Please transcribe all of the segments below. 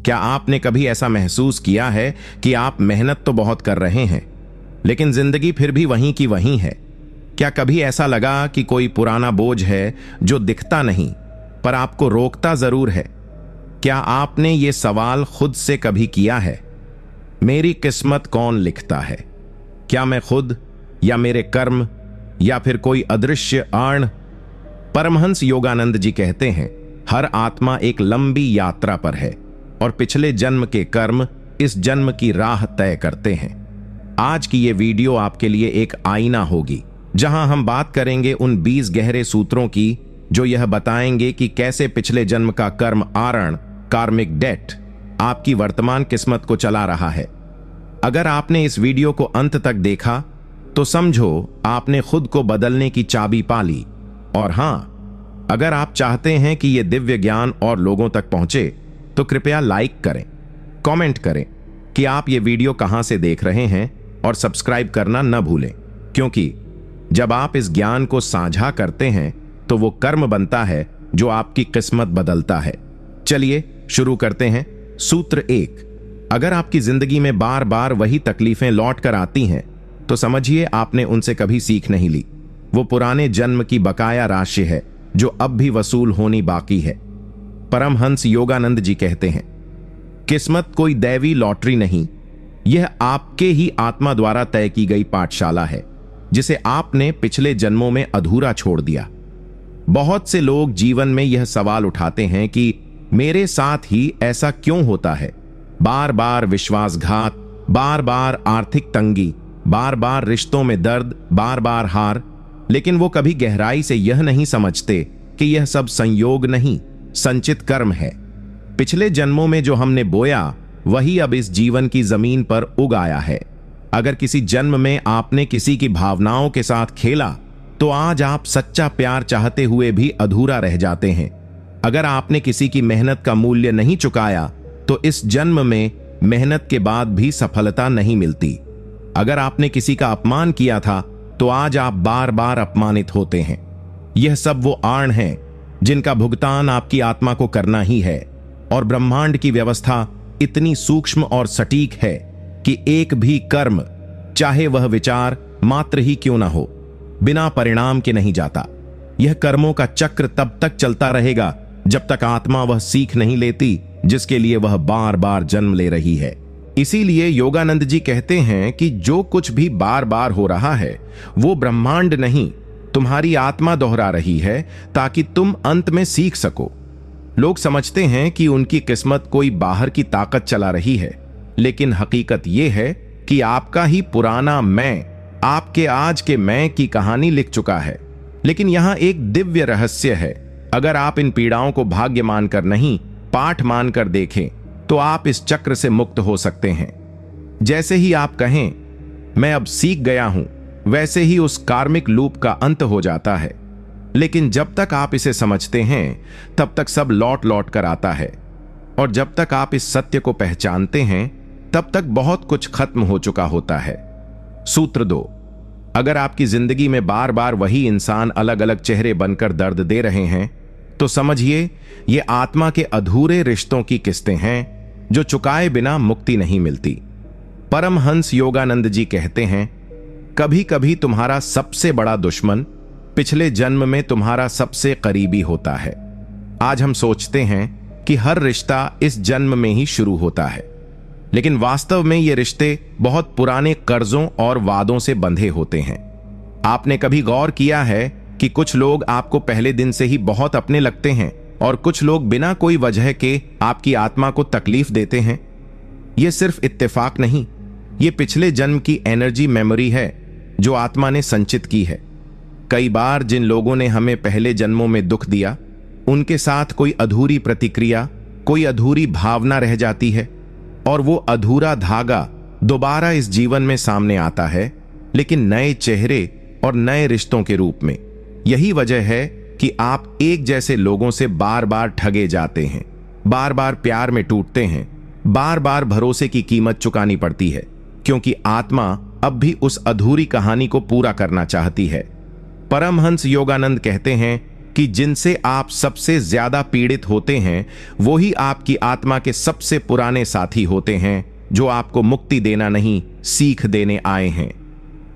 क्या आपने कभी ऐसा महसूस किया है कि आप मेहनत तो बहुत कर रहे हैं, लेकिन जिंदगी फिर भी वहीं की वहीं है? क्या कभी ऐसा लगा कि कोई पुराना बोझ है जो दिखता नहीं पर आपको रोकता जरूर है? क्या आपने ये सवाल खुद से कभी किया है? मेरी किस्मत कौन लिखता है? क्या मैं खुद, या मेरे कर्म, या फिर कोई अदृश्य आण? परमहंस योगानंद जी कहते हैं, हर आत्मा एक लंबी यात्रा पर है और पिछले जन्म के कर्म इस जन्म की राह तय करते हैं। आज की ये वीडियो आपके लिए एक आईना होगी, जहां हम बात करेंगे उन 20 गहरे सूत्रों की जो यह बताएंगे कि कैसे पिछले जन्म का कर्म आरण, कार्मिक डेट, आपकी वर्तमान किस्मत को चला रहा है। अगर आपने इस वीडियो को अंत तक देखा तो समझो आपने खुद को बदलने की चाबी पा ली। और हां, अगर आप चाहते हैं कि यह दिव्य ज्ञान और लोगों तक पहुंचे तो कृपया लाइक करें, कमेंट करें कि आप ये वीडियो कहां से देख रहे हैं और सब्सक्राइब करना न भूलें, क्योंकि जब आप इस ज्ञान को साझा करते हैं तो वो कर्म बनता है जो आपकी किस्मत बदलता है। चलिए शुरू करते हैं। सूत्र 1, अगर आपकी जिंदगी में बार बार वही तकलीफें लौट कर आती हैं तो समझिए आपने उनसे कभी सीख नहीं ली। वो पुराने जन्म की बकाया राशि है जो अब भी वसूल होनी बाकी है। परमहंस योगानंद जी कहते हैं, किस्मत कोई दैवी लॉटरी नहीं, यह आपके ही आत्मा द्वारा तय की गई पाठशाला है जिसे आपने पिछले जन्मों में अधूरा छोड़ दिया। बहुत से लोग जीवन में यह सवाल उठाते हैं कि मेरे साथ ही ऐसा क्यों होता है? बार बार विश्वासघात, बार बार आर्थिक तंगी, बार बार रिश्तों में दर्द, बार बार हार। लेकिन वो कभी गहराई से यह नहीं समझते कि यह सब संयोग नहीं, संचित कर्म है। पिछले जन्मों में जो हमने बोया वही अब इस जीवन की जमीन पर उग आया है। अगर किसी जन्म में आपने किसी की भावनाओं के साथ खेला तो आज आप सच्चा प्यार चाहते हुए भी अधूरा रह जाते हैं। अगर आपने किसी की मेहनत का मूल्य नहीं चुकाया तो इस जन्म में मेहनत के बाद भी सफलता नहीं मिलती। अगर आपने किसी का अपमान किया था तो आज आप बार बार अपमानित होते हैं। यह सब वो आण हैं जिनका भुगतान आपकी आत्मा को करना ही है। और ब्रह्मांड की व्यवस्था इतनी सूक्ष्म और सटीक है कि एक भी कर्म, चाहे वह विचार मात्र ही क्यों ना हो, बिना परिणाम के नहीं जाता। यह कर्मों का चक्र तब तक चलता रहेगा जब तक आत्मा वह सीख नहीं लेती जिसके लिए वह बार बार जन्म ले रही है। इसीलिए योगानंद जी कहते हैं कि जो कुछ भी बार बार हो रहा है वो ब्रह्मांड नहीं, तुम्हारी आत्मा दोहरा रही है ताकि तुम अंत में सीख सको। लोग समझते हैं कि उनकी किस्मत कोई बाहर की ताकत चला रही है, लेकिन हकीकत यह है कि आपका ही पुराना मैं आपके आज के मैं की कहानी लिख चुका है। लेकिन यहां एक दिव्य रहस्य है। अगर आप इन पीड़ाओं को भाग्य मानकर नहीं, पाठ मानकर देखें तो आप इस चक्र से मुक्त हो सकते हैं। जैसे ही आप कहें मैं अब सीख गया हूं, वैसे ही उस कार्मिक लूप का अंत हो जाता है। लेकिन जब तक आप इसे समझते हैं तब तक सब लौट लौट कर आता है, और जब तक आप इस सत्य को पहचानते हैं तब तक बहुत कुछ खत्म हो चुका होता है। सूत्र 2, अगर आपकी जिंदगी में बार बार वही इंसान अलग अलग चेहरे बनकर दर्द दे रहे हैं तो समझिए ये आत्मा के अधूरे रिश्तों की किस्तें हैं जो चुकाए बिना मुक्ति नहीं मिलती। परमहंस योगानंद जी कहते हैं, कभी कभी तुम्हारा सबसे बड़ा दुश्मन पिछले जन्म में तुम्हारा सबसे करीबी होता है। आज हम सोचते हैं कि हर रिश्ता इस जन्म में ही शुरू होता है, लेकिन वास्तव में ये रिश्ते बहुत पुराने कर्जों और वादों से बंधे होते हैं। आपने कभी गौर किया है कि कुछ लोग आपको पहले दिन से ही बहुत अपने लगते हैं और कुछ लोग बिना कोई वजह के आपकी आत्मा को तकलीफ देते हैं? ये सिर्फ इत्तेफाक नहीं, ये पिछले जन्म की एनर्जी मेमोरी है जो आत्मा ने संचित की है। कई बार जिन लोगों ने हमें पहले जन्मों में दुख दिया, उनके साथ कोई अधूरी प्रतिक्रिया, कोई अधूरी भावना रह जाती है, और वो अधूरा धागा दोबारा इस जीवन में सामने आता है, लेकिन नए चेहरे और नए रिश्तों के रूप में। यही वजह है कि आप एक जैसे लोगों से बार बार ठगे जाते हैं, बार बार प्यार में टूटते हैं, बार बार भरोसे की कीमत चुकानी पड़ती है, क्योंकि आत्मा अब भी उस अधूरी कहानी को पूरा करना चाहती है। परमहंस योगानंद कहते हैं, कि जिनसे आप सबसे ज्यादा पीड़ित होते हैं वो ही आपकी आत्मा के सबसे पुराने साथी होते हैं, जो आपको मुक्ति देना नहीं, सीख देने आए हैं।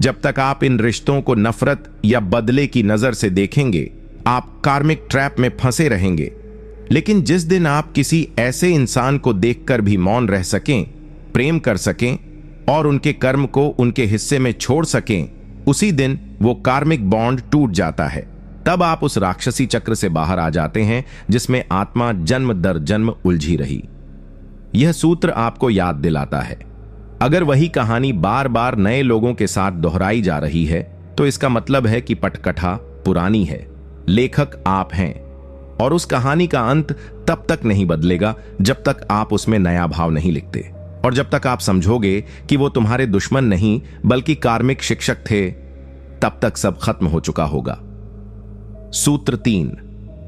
जब तक आप इन रिश्तों को नफरत या बदले की नजर से देखेंगे, आप कार्मिक ट्रैप में फंसे रहेंगे। लेकिन जिस दिन आप किसी ऐसे इंसान को देखकर भी मौन रह सकें, प्रेम कर सकें और उनके कर्म को उनके हिस्से में छोड़ सकें, उसी दिन वो कार्मिक बॉन्ड टूट जाता है। तब आप उस राक्षसी चक्र से बाहर आ जाते हैं जिसमें आत्मा जन्म दर जन्म उलझी रही। यह सूत्र आपको याद दिलाता है, अगर वही कहानी बार बार नए लोगों के साथ दोहराई जा रही है तो इसका मतलब है कि पटकथा पुरानी है, लेखक आप हैं, और उस कहानी का अंत तब तक नहीं बदलेगा जब तक आप उसमें नया भाव नहीं लिखते, और जब तक आप समझोगे कि वो तुम्हारे दुश्मन नहीं बल्कि कार्मिक शिक्षक थे, तब तक सब खत्म हो चुका होगा। सूत्र 3,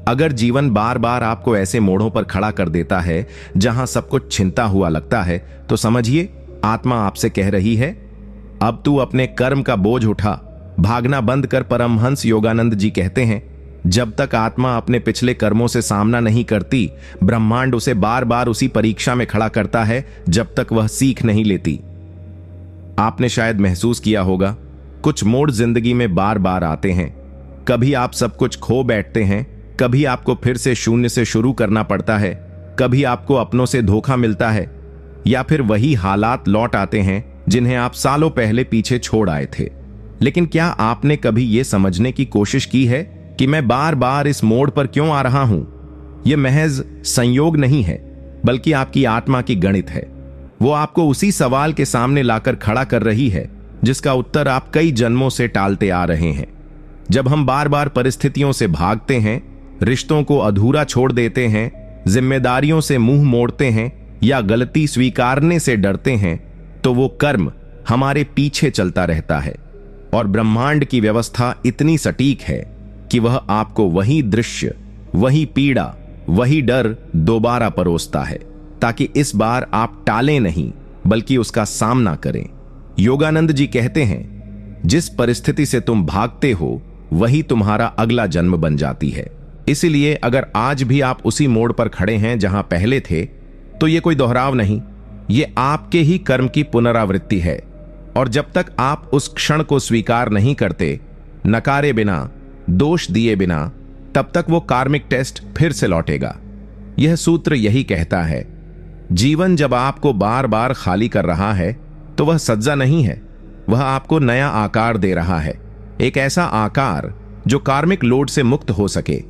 अगर जीवन बार बार आपको ऐसे मोड़ों पर खड़ा कर देता है जहां सब कुछ छिनता हुआ लगता है, तो समझिए आत्मा आपसे कह रही है, अब तू अपने कर्म का बोझ उठा, भागना बंद कर। परमहंस योगानंद जी कहते हैं, जब तक आत्मा अपने पिछले कर्मों से सामना नहीं करती, ब्रह्मांड उसे बार बार उसी परीक्षा में खड़ा करता है जब तक वह सीख नहीं लेती। आपने शायद महसूस किया होगा, कुछ मोड़ जिंदगी में बार बार आते हैं। कभी आप सब कुछ खो बैठते हैं, कभी आपको फिर से शून्य से शुरू करना पड़ता है, कभी आपको अपनों से धोखा मिलता है, या फिर वही हालात लौट आते हैं जिन्हें आप सालों पहले पीछे छोड़ आए थे। लेकिन क्या आपने कभी यह समझने की कोशिश की है कि मैं बार बार इस मोड़ पर क्यों आ रहा हूं? यह महज संयोग नहीं है, बल्कि आपकी आत्मा की गणित है। वो आपको उसी सवाल के सामने लाकर खड़ा कर रही है जिसका उत्तर आप कई जन्मों से टालते आ रहे हैं। जब हम बार बार परिस्थितियों से भागते हैं, रिश्तों को अधूरा छोड़ देते हैं, जिम्मेदारियों से मुंह मोड़ते हैं या गलती स्वीकारने से डरते हैं, तो वो कर्म हमारे पीछे चलता रहता है। और ब्रह्मांड की व्यवस्था इतनी सटीक है कि वह आपको वही दृश्य, वही पीड़ा, वही डर दोबारा परोसता है, ताकि इस बार आप टालें नहीं बल्कि उसका सामना करें। योगानंद जी कहते हैं, जिस परिस्थिति से तुम भागते हो वही तुम्हारा अगला जन्म बन जाती है। इसीलिए अगर आज भी आप उसी मोड़ पर खड़े हैं जहां पहले थे, तो ये कोई दोहराव नहीं, ये आपके ही कर्म की पुनरावृत्ति है। और जब तक आप उस क्षण को स्वीकार नहीं करते, नकारे बिना, दोष दिए बिना, तब तक वो कार्मिक टेस्ट फिर से लौटेगा। यह सूत्र यही कहता है, जीवन जब आपको बार बार खाली कर रहा है तो वह सज्जा नहीं है, वह आपको नया आकार दे रहा है, एक ऐसा आकार जो कार्मिक लोड से मुक्त हो सके।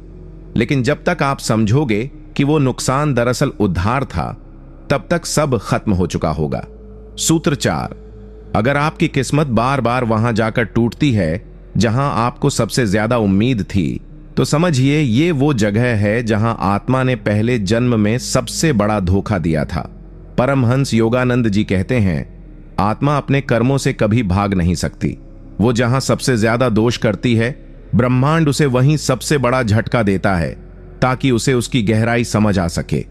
लेकिन जब तक आप समझोगे कि वो नुकसान दरअसल उद्धार था, तब तक सब खत्म हो चुका होगा। सूत्र 4, अगर आपकी किस्मत बार बार वहां जाकर टूटती है जहां आपको सबसे ज्यादा उम्मीद थी, तो समझिए ये वो जगह है जहां आत्मा ने पहले जन्म में सबसे बड़ा धोखा दिया था। परमहंस योगानंद जी कहते हैं, आत्मा अपने कर्मों से कभी भाग नहीं सकती। वो जहां सबसे ज्यादा दोष करती है, ब्रह्मांड उसे वहीं सबसे बड़ा झटका देता है ताकि उसे उसकी गहराई समझ आ सके।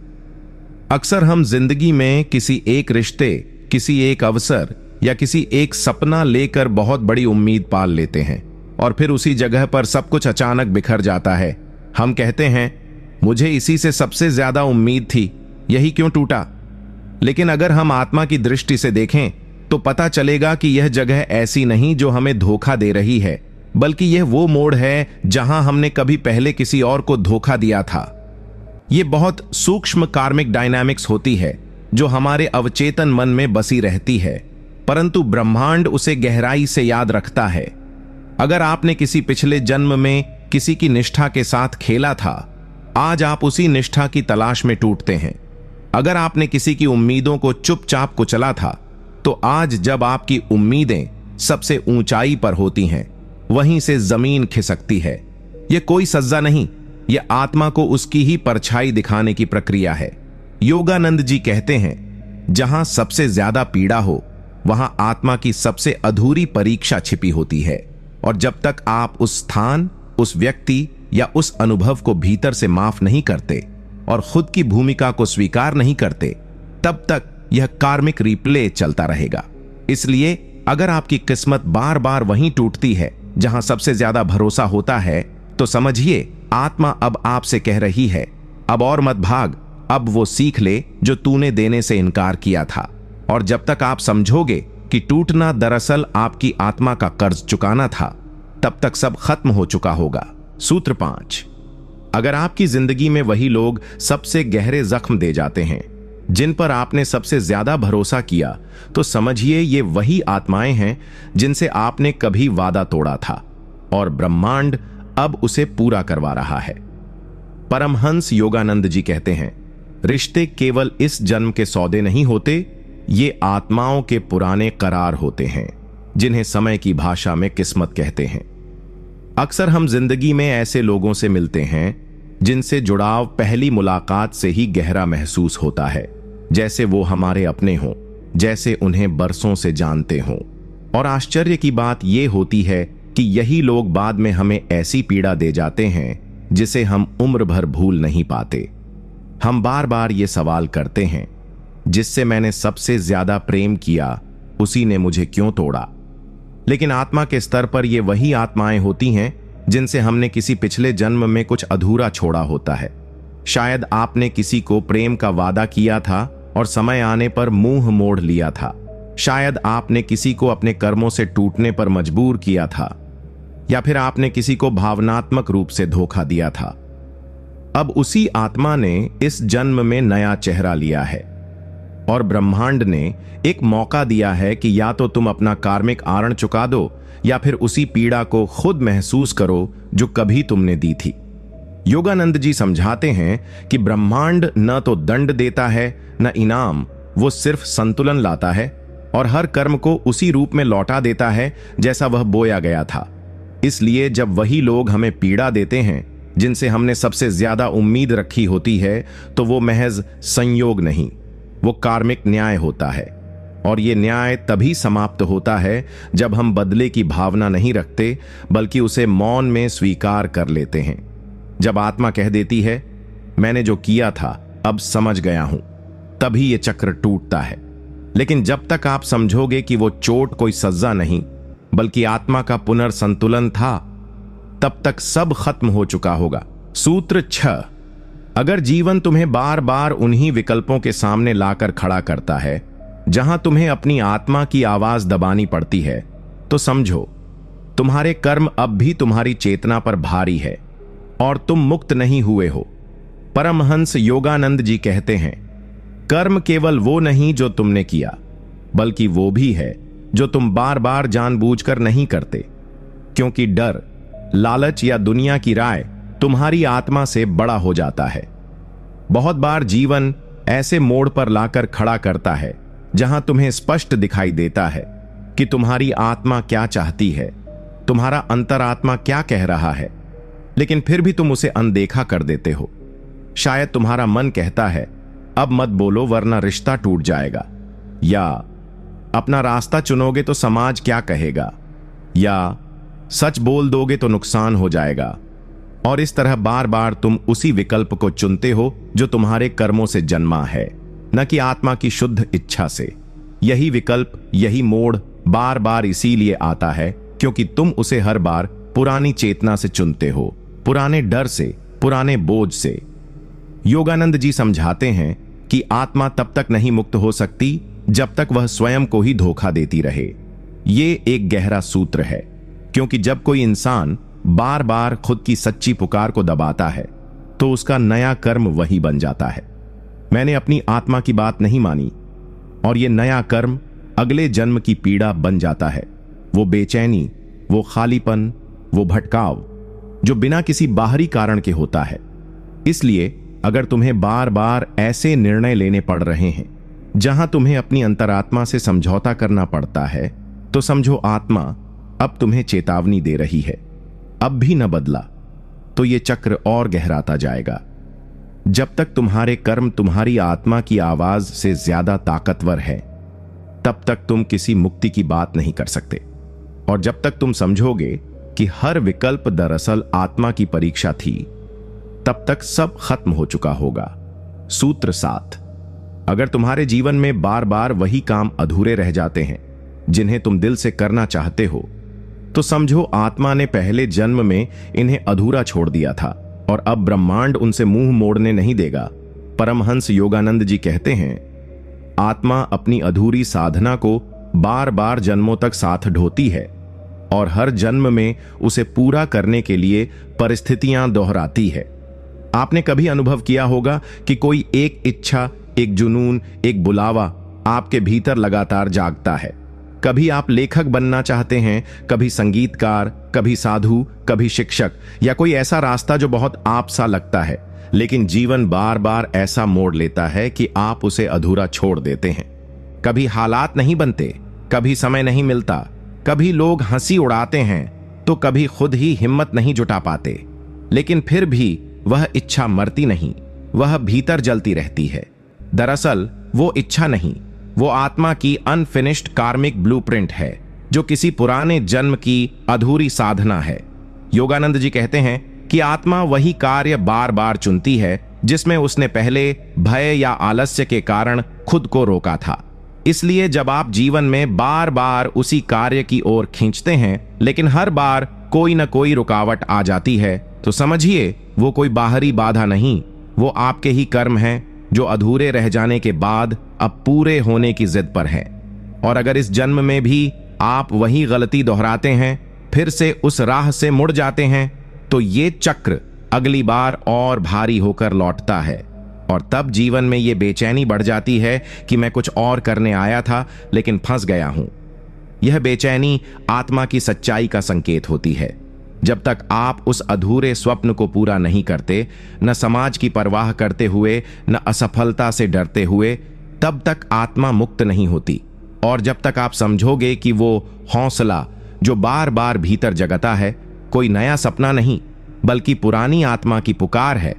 अक्सर हम जिंदगी में किसी एक रिश्ते, किसी एक अवसर या किसी एक सपना लेकर बहुत बड़ी उम्मीद पाल लेते हैं, और फिर उसी जगह पर सब कुछ अचानक बिखर जाता है। हम कहते हैं, मुझे इसी से सबसे ज्यादा उम्मीद थी, यही क्यों टूटा? लेकिन अगर हम आत्मा की दृष्टि से देखें तो पता चलेगा कि यह जगह ऐसी नहीं जो हमें धोखा दे रही है, बल्कि यह वो मोड़ है जहां हमने कभी पहले किसी और को धोखा दिया था। यह बहुत सूक्ष्म कार्मिक डायनामिक्स होती है जो हमारे अवचेतन मन में बसी रहती है, परंतु ब्रह्मांड उसे गहराई से याद रखता है। अगर आपने किसी पिछले जन्म में किसी की निष्ठा के साथ खेला था, आज आप उसी निष्ठा की तलाश में टूटते हैं। अगर आपने किसी की उम्मीदों को चुपचाप कुचला था, तो आज जब आपकी उम्मीदें सबसे ऊंचाई पर होती हैं, वहीं से जमीन खिसकती है। यह कोई सज्जा नहीं, यह आत्मा को उसकी ही परछाई दिखाने की प्रक्रिया है। योगानंद जी कहते हैं, जहां सबसे ज्यादा पीड़ा हो, वहां आत्मा की सबसे अधूरी परीक्षा छिपी होती है। और जब तक आप उस स्थान, उस व्यक्ति या उस अनुभव को भीतर से माफ नहीं करते और खुद की भूमिका को स्वीकार नहीं करते, तब तक यह कार्मिक रिप्ले चलता रहेगा। इसलिए अगर आपकी किस्मत बार बार वहीं टूटती है जहां सबसे ज्यादा भरोसा होता है, तो समझिए आत्मा अब आपसे कह रही है, अब और मत भाग, अब वो सीख ले जो तूने देने से इनकार किया था। और जब तक आप समझोगे कि टूटना दरअसल आपकी आत्मा का कर्ज चुकाना था, तब तक सब खत्म हो चुका होगा। सूत्र 5। अगर आपकी जिंदगी में वही लोग सबसे गहरे जख्म दे जाते हैं जिन पर आपने सबसे ज्यादा भरोसा किया, तो समझिए ये वही आत्माएं हैं जिनसे आपने कभी वादा तोड़ा था और ब्रह्मांड अब उसे पूरा करवा रहा है। परमहंस योगानंद जी कहते हैं, रिश्ते केवल इस जन्म के सौदे नहीं होते, ये आत्माओं के पुराने करार होते हैं जिन्हें समय की भाषा में किस्मत कहते हैं। अक्सर हम जिंदगी में ऐसे लोगों से मिलते हैं जिनसे जुड़ाव पहली मुलाकात से ही गहरा महसूस होता है, जैसे वो हमारे अपने हों, जैसे उन्हें बरसों से जानते हों। और आश्चर्य की बात यह होती है कि यही लोग बाद में हमें ऐसी पीड़ा दे जाते हैं जिसे हम उम्र भर भूल नहीं पाते। हम बार बार ये सवाल करते हैं, जिससे मैंने सबसे ज्यादा प्रेम किया उसी ने मुझे क्यों तोड़ा। लेकिन आत्मा के स्तर पर ये वही आत्माएं होती हैं जिनसे हमने किसी पिछले जन्म में कुछ अधूरा छोड़ा होता है। शायद आपने किसी को प्रेम का वादा किया था और समय आने पर मुंह मोड़ लिया था। शायद आपने किसी को अपने कर्मों से टूटने पर मजबूर किया था, या फिर आपने किसी को भावनात्मक रूप से धोखा दिया था। अब उसी आत्मा ने इस जन्म में नया चेहरा लिया है और ब्रह्मांड ने एक मौका दिया है कि या तो तुम अपना कार्मिक आरण चुका दो या फिर उसी पीड़ा को खुद महसूस करो जो कभी तुमने दी थी। योगानंद जी समझाते हैं कि ब्रह्मांड न तो दंड देता है न इनाम, वो सिर्फ संतुलन लाता है और हर कर्म को उसी रूप में लौटा देता है जैसा वह बोया गया था। इसलिए जब वही लोग हमें पीड़ा देते हैं जिनसे हमने सबसे ज्यादा उम्मीद रखी होती है, तो वो महज संयोग नहीं, वो कार्मिक न्याय होता है। और ये न्याय तभी समाप्त होता है जब हम बदले की भावना नहीं रखते, बल्कि उसे मौन में स्वीकार कर लेते हैं। जब आत्मा कह देती है, मैंने जो किया था अब समझ गया हूं, तभी ये चक्र टूटता है। लेकिन जब तक आप समझोगे कि वो चोट कोई सजा नहीं बल्कि आत्मा का पुनर्संतुलन था, तब तक सब खत्म हो चुका होगा। सूत्र 6। अगर जीवन तुम्हें बार बार उन्हीं विकल्पों के सामने लाकर खड़ा करता है जहां तुम्हें अपनी आत्मा की आवाज दबानी पड़ती है, तो समझो तुम्हारे कर्म अब भी तुम्हारी चेतना पर भारी है और तुम मुक्त नहीं हुए हो। परमहंस योगानंद जी कहते हैं, कर्म केवल वो नहीं जो तुमने किया, बल्कि वो भी है जो तुम बार बार जानबूझकर नहीं करते, क्योंकि डर, लालच या दुनिया की राय तुम्हारी आत्मा से बड़ा हो जाता है। बहुत बार जीवन ऐसे मोड़ पर लाकर खड़ा करता है जहां तुम्हें स्पष्ट दिखाई देता है कि तुम्हारी आत्मा क्या चाहती है, तुम्हारा अंतरात्मा क्या कह रहा है, लेकिन फिर भी तुम उसे अनदेखा कर देते हो। शायद तुम्हारा मन कहता है, अब मत बोलो वरना रिश्ता टूट जाएगा, या अपना रास्ता चुनोगे तो समाज क्या कहेगा, या सच बोल दोगे तो नुकसान हो जाएगा। और इस तरह बार बार तुम उसी विकल्प को चुनते हो जो तुम्हारे कर्मों से जन्मा है, न कि आत्मा की शुद्ध इच्छा से। यही विकल्प, यही मोड़ बार बार इसीलिए आता है क्योंकि तुम उसे हर बार पुरानी चेतना से चुनते हो, पुराने डर से, पुराने बोझ से। योगानंद जी समझाते हैं कि आत्मा तब तक नहीं मुक्त हो सकती जब तक वह स्वयं को ही धोखा देती रहे। ये एक गहरा सूत्र है, क्योंकि जब कोई इंसान बार बार खुद की सच्ची पुकार को दबाता है तो उसका नया कर्म वही बन जाता है। मैंने अपनी आत्मा की बात नहीं मानी और यह नया कर्म अगले जन्म की पीड़ा बन जाता है। वो बेचैनी, वो खालीपन, वो भटकाव जो बिना किसी बाहरी कारण के होता है। इसलिए अगर तुम्हें बार बार ऐसे निर्णय लेने पड़ रहे हैं जहां तुम्हें अपनी अंतरात्मा से समझौता करना पड़ता है, तो समझो आत्मा अब तुम्हें चेतावनी दे रही है। अब भी न बदला तो ये चक्र और गहराता जाएगा। जब तक तुम्हारे कर्म तुम्हारी आत्मा की आवाज से ज्यादा ताकतवर है, तब तक तुम किसी मुक्ति की बात नहीं कर सकते। और जब तक तुम समझोगे कि हर विकल्प दरअसल आत्मा की परीक्षा थी, तब तक सब खत्म हो चुका होगा। सूत्र 7। अगर तुम्हारे जीवन में बार बार वही काम अधूरे रह जाते हैं जिन्हें तुम दिल से करना चाहते हो, तो समझो आत्मा ने पहले जन्म में इन्हें अधूरा छोड़ दिया था और अब ब्रह्मांड उनसे मुंह मोड़ने नहीं देगा। परमहंस योगानंद जी कहते हैं, आत्मा अपनी अधूरी साधना को बार बार जन्मों तक साथ ढोती है और हर जन्म में उसे पूरा करने के लिए परिस्थितियां दोहराती है। आपने कभी अनुभव किया होगा कि कोई एक इच्छा, एक जुनून, एक बुलावा आपके भीतर लगातार जागता है। कभी आप लेखक बनना चाहते हैं, कभी संगीतकार, कभी साधु, कभी शिक्षक, या कोई ऐसा रास्ता जो बहुत आप सा लगता है, लेकिन जीवन बार बार ऐसा मोड़ लेता है कि आप उसे अधूरा छोड़ देते हैं। कभी हालात नहीं बनते, कभी समय नहीं मिलता, कभी लोग हंसी उड़ाते हैं, तो कभी खुद ही हिम्मत नहीं जुटा पाते, लेकिन फिर भी वह इच्छा मरती नहीं, वह भीतर जलती रहती है। दरअसल वो इच्छा नहीं, वो आत्मा की अनफिनिश्ड कार्मिक ब्लूप्रिंट है, जो किसी पुराने जन्म की अधूरी साधना है। योगानंद जी कहते हैं कि आत्मा वही कार्य बार बार चुनती है जिसमें उसने पहले भय या आलस्य के कारण खुद को रोका था। इसलिए जब आप जीवन में बार बार उसी कार्य की ओर खींचते हैं, लेकिन हर बार कोई न कोई रुकावट आ जाती है, तो समझिए वो कोई बाहरी बाधा नहीं, वो आपके ही कर्म हैं जो अधूरे रह जाने के बाद अब पूरे होने की जिद पर हैं। और अगर इस जन्म में भी आप वही गलती दोहराते हैं, फिर से उस राह से मुड़ जाते हैं, तो ये चक्र अगली बार और भारी होकर लौटता है। और तब जीवन में ये बेचैनी बढ़ जाती है कि मैं कुछ और करने आया था लेकिन फंस गया हूं। यह बेचैनी आत्मा की सच्चाई का संकेत होती है। जब तक आप उस अधूरे स्वप्न को पूरा नहीं करते, न समाज की परवाह करते हुए, न असफलता से डरते हुए, तब तक आत्मा मुक्त नहीं होती। और जब तक आप समझोगे कि वो हौसला जो बार बार भीतर जगता है कोई नया सपना नहीं बल्कि पुरानी आत्मा की पुकार है,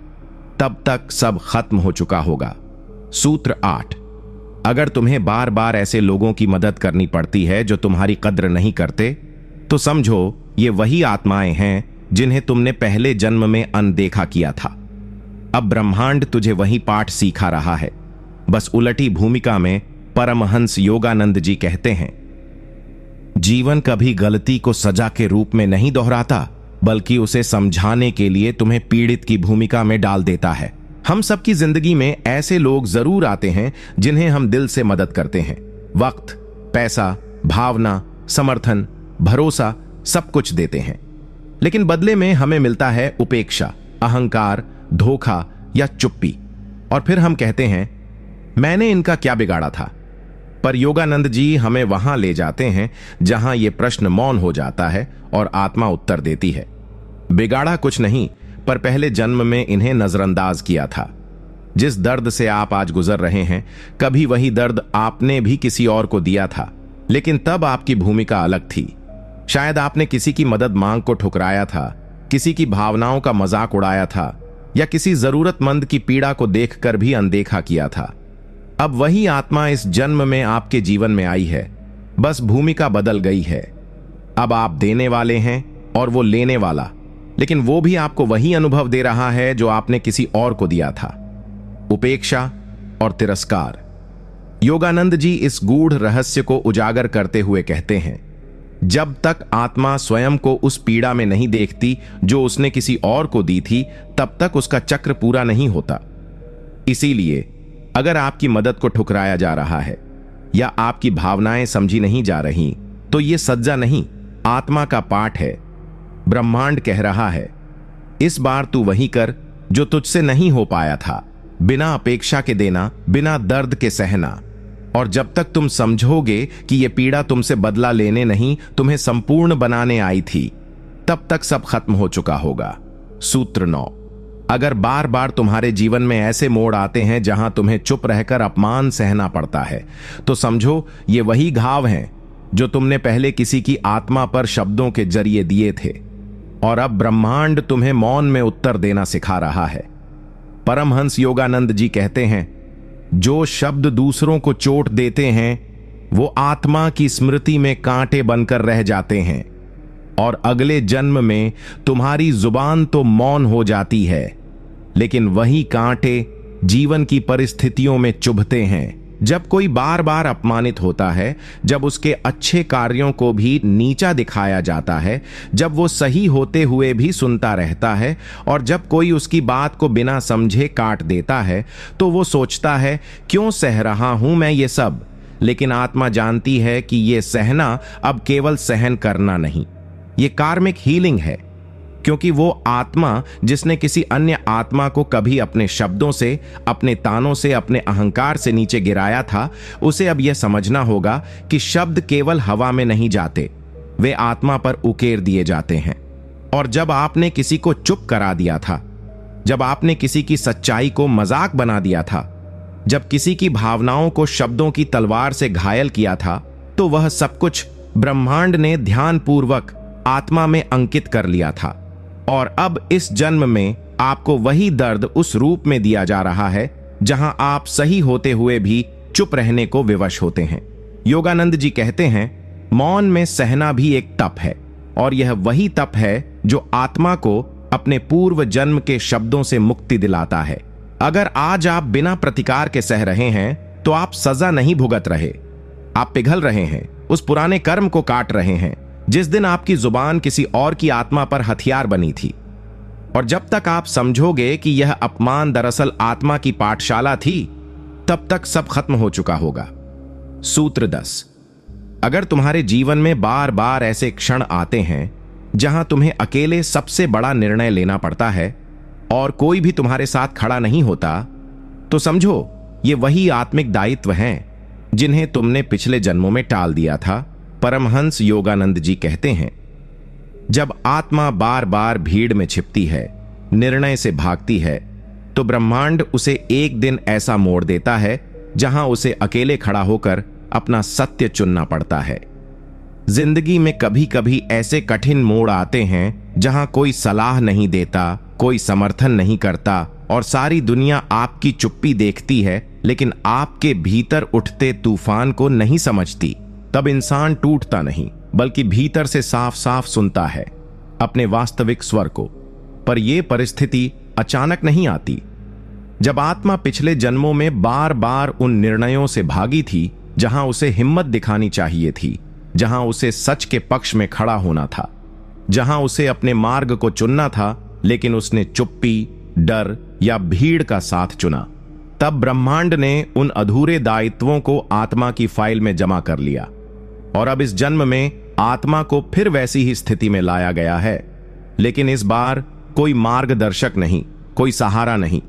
तब तक सब खत्म हो चुका होगा। सूत्र 8। अगर तुम्हें बार बार ऐसे लोगों की मदद करनी पड़ती है जो तुम्हारी कद्र नहीं करते, तो समझो ये वही आत्माएं हैं जिन्हें तुमने पहले जन्म में अनदेखा किया था। अब ब्रह्मांड तुझे वही पाठ सिखा रहा है, बस उलटी भूमिका में। परमहंस योगानंद जी कहते हैं, जीवन कभी गलती को सजा के रूप में नहीं दोहराता, बल्कि उसे समझाने के लिए तुम्हें पीड़ित की भूमिका में डाल देता है। हम सबकी जिंदगी में ऐसे लोग जरूर आते हैं जिन्हें हम दिल से मदद करते हैं। वक्त, पैसा, भावना, समर्थन, भरोसा सब कुछ देते हैं, लेकिन बदले में हमें मिलता है उपेक्षा, अहंकार, धोखा या चुप्पी। और फिर हम कहते हैं, मैंने इनका क्या बिगाड़ा था। पर योगानंद जी हमें वहां ले जाते हैं जहां यह प्रश्न मौन हो जाता है और आत्मा उत्तर देती है, बिगाड़ा कुछ नहीं, पर पहले जन्म में इन्हें नजरअंदाज किया था। जिस दर्द से आप आज गुजर रहे हैं, कभी वही दर्द आपने भी किसी और को दिया था, लेकिन तब आपकी भूमिका अलग थी। शायद आपने किसी की मदद मांग को ठुकराया था, किसी की भावनाओं का मजाक उड़ाया था, या किसी जरूरतमंद की पीड़ा को देखकर भी अनदेखा किया था। अब वही आत्मा इस जन्म में आपके जीवन में आई है, बस भूमिका बदल गई है। अब आप देने वाले हैं और वो लेने वाला, लेकिन वो भी आपको वही अनुभव दे रहा है जो आपने किसी और को दिया था, उपेक्षा और तिरस्कार। योगानंद जी इस गूढ़ रहस्य को उजागर करते हुए कहते हैं, जब तक आत्मा स्वयं को उस पीड़ा में नहीं देखती जो उसने किसी और को दी थी, तब तक उसका चक्र पूरा नहीं होता। इसीलिए अगर आपकी मदद को ठुकराया जा रहा है या आपकी भावनाएं समझी नहीं जा रही, तो यह सज्जा नहीं, आत्मा का पाठ है। ब्रह्मांड कह रहा है, इस बार तू वही कर जो तुझसे नहीं हो पाया था, बिना अपेक्षा के देना, बिना दर्द के सहना। और जब तक तुम समझोगे कि यह पीड़ा तुमसे बदला लेने नहीं, तुम्हें संपूर्ण बनाने आई थी, तब तक सब खत्म हो चुका होगा। सूत्र 9। अगर बार बार तुम्हारे जीवन में ऐसे मोड़ आते हैं जहां तुम्हें चुप रहकर अपमान सहना पड़ता है, तो समझो ये वही घाव हैं जो तुमने पहले किसी की आत्मा पर शब्दों के जरिए दिए थे, और अब ब्रह्मांड तुम्हें मौन में उत्तर देना सिखा रहा है। परमहंस योगानंद जी कहते हैं, जो शब्द दूसरों को चोट देते हैं वो आत्मा की स्मृति में कांटे बनकर रह जाते हैं, और अगले जन्म में तुम्हारी जुबान तो मौन हो जाती है, लेकिन वही कांटे जीवन की परिस्थितियों में चुभते हैं, जब कोई बार बार अपमानित होता है, जब उसके अच्छे कार्यों को भी नीचा दिखाया जाता है, जब वो सही होते हुए भी सुनता रहता है और जब कोई उसकी बात को बिना समझे काट देता है, तो वो सोचता है क्यों सह रहा हूं मैं ये सब। लेकिन आत्मा जानती है कि ये सहना अब केवल सहन करना नहीं, ये कार्मिक हीलिंग है। क्योंकि वो आत्मा जिसने किसी अन्य आत्मा को कभी अपने शब्दों से, अपने तानों से, अपने अहंकार से नीचे गिराया था, उसे अब यह समझना होगा कि शब्द केवल हवा में नहीं जाते, वे आत्मा पर उकेर दिए जाते हैं। और जब आपने किसी को चुप करा दिया था, जब आपने किसी की सच्चाई को मजाक बना दिया था, जब किसी की भावनाओं को शब्दों की तलवार से घायल किया था, तो वह सब कुछ ब्रह्मांड ने ध्यानपूर्वक आत्मा में अंकित कर लिया था। और अब इस जन्म में आपको वही दर्द उस रूप में दिया जा रहा है जहां आप सही होते हुए भी चुप रहने को विवश होते हैं। योगानंद जी कहते हैं, मौन में सहना भी एक तप है, और यह वही तप है जो आत्मा को अपने पूर्व जन्म के शब्दों से मुक्ति दिलाता है। अगर आज आप बिना प्रतिकार के सह रहे हैं, तो आप सजा नहीं भुगत रहे, आप पिघल रहे हैं, उस पुराने कर्म को काट रहे हैं जिस दिन आपकी जुबान किसी और की आत्मा पर हथियार बनी थी। और जब तक आप समझोगे कि यह अपमान दरअसल आत्मा की पाठशाला थी, तब तक सब खत्म हो चुका होगा। सूत्र 10। अगर तुम्हारे जीवन में बार बार ऐसे क्षण आते हैं जहां तुम्हें अकेले सबसे बड़ा निर्णय लेना पड़ता है और कोई भी तुम्हारे साथ खड़ा नहीं होता, तो समझो ये वही आत्मिक दायित्व हैं जिन्हें तुमने पिछले जन्मों में टाल दिया था। परमहंस योगानंद जी कहते हैं, जब आत्मा बार बार भीड़ में छिपती है, निर्णय से भागती है, तो ब्रह्मांड उसे एक दिन ऐसा मोड़ देता है जहां उसे अकेले खड़ा होकर अपना सत्य चुनना पड़ता है। जिंदगी में कभी कभी ऐसे कठिन मोड़ आते हैं जहां कोई सलाह नहीं देता, कोई समर्थन नहीं करता और सारी दुनिया आपकी चुप्पी देखती है, लेकिन आपके भीतर उठते तूफान को नहीं समझती। तब इंसान टूटता नहीं, बल्कि भीतर से साफ साफ सुनता है अपने वास्तविक स्वर को। पर यह परिस्थिति अचानक नहीं आती। जब आत्मा पिछले जन्मों में बार बार उन निर्णयों से भागी थी जहां उसे हिम्मत दिखानी चाहिए थी, जहां उसे सच के पक्ष में खड़ा होना था, जहां उसे अपने मार्ग को चुनना था, लेकिन उसने चुप्पी, डर या भीड़ का साथ चुना, तब ब्रह्मांड ने उन अधूरे दायित्वों को आत्मा की फाइल में जमा कर लिया। और अब इस जन्म में आत्मा को फिर वैसी ही स्थिति में लाया गया है, लेकिन इस बार कोई मार्गदर्शक नहीं, कोई सहारा नहीं,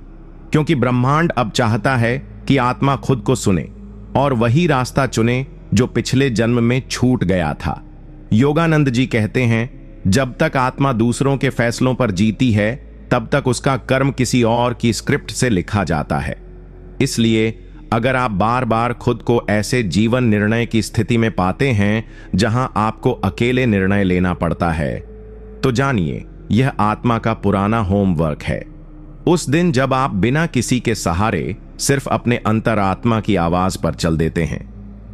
क्योंकि ब्रह्मांड अब चाहता है कि आत्मा खुद को सुने और वही रास्ता चुने जो पिछले जन्म में छूट गया था। योगानंद जी कहते हैं, जब तक आत्मा दूसरों के फैसलों पर जीती है, तब तक उसका कर्म किसी और की स्क्रिप्ट से लिखा जाता है। इसलिए अगर आप बार बार खुद को ऐसे जीवन निर्णय की स्थिति में पाते हैं जहां आपको अकेले निर्णय लेना पड़ता है, तो जानिए यह आत्मा का पुराना होमवर्क है। उस दिन जब आप बिना किसी के सहारे सिर्फ अपने अंतरात्मा की आवाज पर चल देते हैं,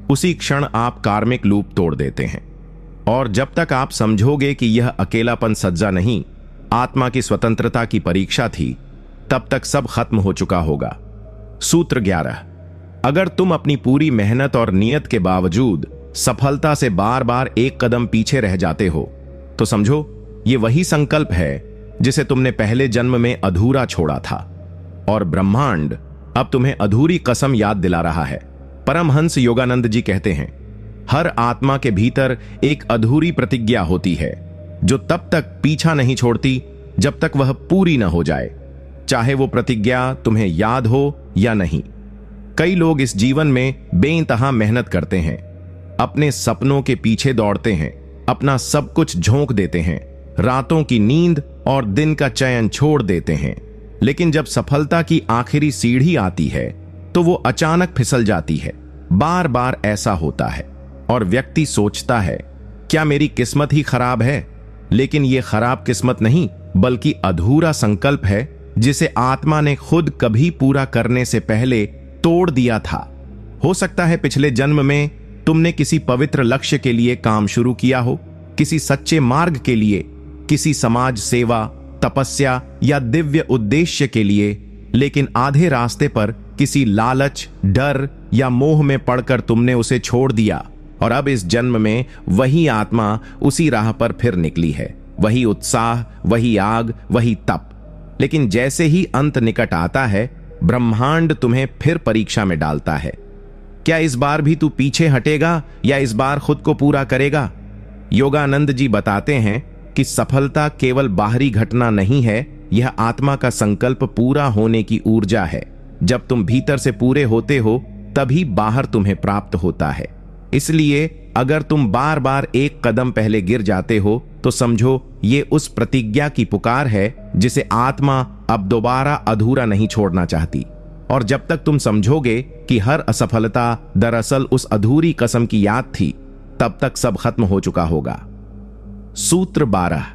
उसी क्षण आप कार्मिक लूप तोड़ देते हैं। और जब तक आप समझोगे कि यह अकेलापन सज्जा नहीं, आत्मा की स्वतंत्रता की परीक्षा थी, तब तक सब खत्म हो चुका होगा। सूत्र 11। अगर तुम अपनी पूरी मेहनत और नियत के बावजूद सफलता से बार बार एक कदम पीछे रह जाते हो, तो समझो ये वही संकल्प है जिसे तुमने पहले जन्म में अधूरा छोड़ा था, और ब्रह्मांड अब तुम्हें अधूरी कसम याद दिला रहा है। परमहंस योगानंद जी कहते हैं, हर आत्मा के भीतर एक अधूरी प्रतिज्ञा होती है जो तब तक पीछा नहीं छोड़ती जब तक वह पूरी न हो जाए, चाहे वो प्रतिज्ञा तुम्हें याद हो या नहीं। कई लोग इस जीवन में बेइंतहा मेहनत करते हैं, अपने सपनों के पीछे दौड़ते हैं, अपना सब कुछ झोंक देते हैं, रातों की नींद और दिन का चयन छोड़ देते हैं, लेकिन जब सफलता की आखिरी सीढ़ी आती है तो वो अचानक फिसल जाती है। बार बार ऐसा होता है और व्यक्ति सोचता है, क्या मेरी किस्मत ही खराब है? लेकिन ये खराब किस्मत नहीं, बल्कि अधूरा संकल्प है जिसे आत्मा ने खुद कभी पूरा करने से पहले तोड़ दिया था। हो सकता है पिछले जन्म में तुमने किसी पवित्र लक्ष्य के लिए काम शुरू किया हो, किसी सच्चे मार्ग के लिए, किसी समाज सेवा, तपस्या या दिव्य उद्देश्य के लिए, लेकिन आधे रास्ते पर किसी लालच, डर या मोह में पड़कर तुमने उसे छोड़ दिया और अब इस जन्म में वही आत्मा उसी राह पर फिर निकली है, वही उत्साह, वही आग, वही तप। लेकिन जैसे ही अंत निकट आता है, ब्रह्मांड तुम्हें फिर परीक्षा में डालता है। क्या इस बार भी तू पीछे हटेगा या इस बार खुद को पूरा करेगा? योगानंद जी बताते हैं कि सफलता केवल बाहरी घटना नहीं है, यह आत्मा का संकल्प पूरा होने की ऊर्जा है। जब तुम भीतर से पूरे होते हो तभी बाहर तुम्हें प्राप्त होता है। इसलिए अगर तुम बार बार एक कदम पहले गिर जाते हो तो समझो ये उस प्रतिज्ञा की पुकार है जिसे आत्मा अब दोबारा अधूरा नहीं छोड़ना चाहती। और जब तक तुम समझोगे कि हर असफलता दरअसल उस अधूरी कसम की याद थी, तब तक सब खत्म हो चुका होगा। सूत्र 12।